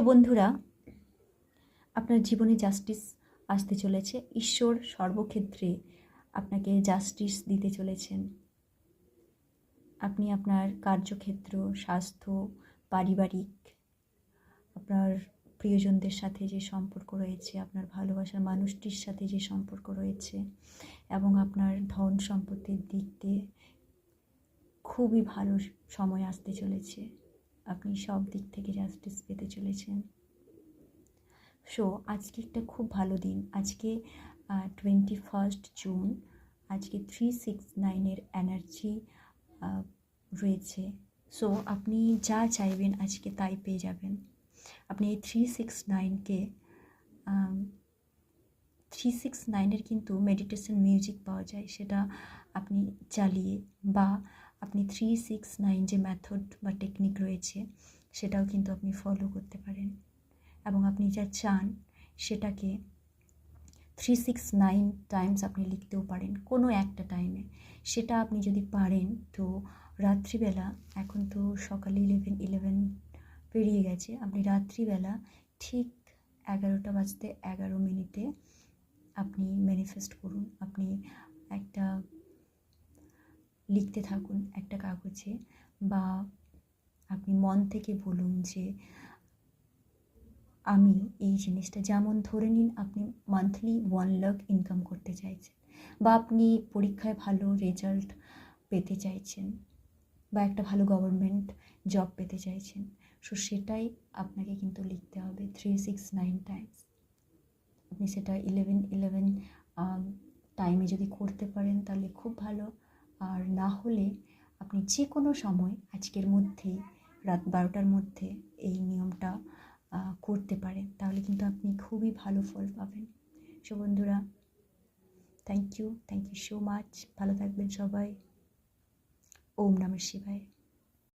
বন্ধুরা, আপনার জীবনে জাস্টিস আসতে চলেছে। ঈশ্বর সর্বক্ষেত্রে আপনাকে জাস্টিস দিতে চলেছেন। আপনি আপনার কার্যক্ষেত্র, স্বাস্থ্য, পারিবারিক, আপনার প্রিয়জনদের সাথে যে সম্পর্ক রয়েছে, আপনার ভালোবাসার মানুষটির সাথে যে সম্পর্ক রয়েছে, এবং আপনার ধন সম্পত্তির দিক দিয়ে খুবই ভালো সময় আসতে চলেছে। আপনি সব দিক থেকে জাস্টিস পেতে চলেছেন। আজকে একটা খুব ভালো দিন। আজকে 21 জুন। আজকে 369-এর এনার্জি রয়েছে। আপনি যা চাইবেন আজকে তাই পেয়ে যাবেন। আপনি এই 369-এর কিন্তু মেডিটেশন মিউজিক পাওয়া যায়, সেটা আপনি চালিয়ে, বা আপনি 369 যে মেথড বা টেকনিক রয়েছে সেটাও কিন্তু আপনি ফলো করতে পারেন। এবং আপনি যা চান সেটাকে 369 টাইমস আপনি লিখতেও পারেন কোনো একটা টাইমে। সেটা আপনি যদি পারেন তো রাত্রিবেলা, এখন তো সকালে 11 পেরিয়ে গেছে, আপনি রাত্রিবেলা ঠিক 11:11 আপনি ম্যানিফেস্ট করুন। আপনি একটা লিখতে থাকুন একটা কাগজে, বা আপনি মন থেকে বলুন যে আমি এই জিনিসটা, যেমন ধরে নিন আপনি মান্থলি 1 লাখ ইনকাম করতে চাইছেন, বা আপনি পরীক্ষায় ভালো রেজাল্ট পেতে চাইছেন, বা একটা ভালো গভর্নমেন্ট জব পেতে চাইছেন। সেটাই আপনাকে কিন্তু লিখতে হবে 369 টাইমস। আপনি সেটা 11 টাইমে যদি করতে পারেন তাহলে খুব ভালো। আর না হলে আপনি যে কোনো সময় আজকের মধ্যেই রাত 12টার মধ্যে এই নিয়মটা করতে পারেন, তাহলে কিন্তু আপনি খুবই ভালো ফল পাবেন। বন্ধুরা, থ্যাংক ইউ সো মাচ। ভালো থাকবেন সবাই। ওম নমঃ শিবায়।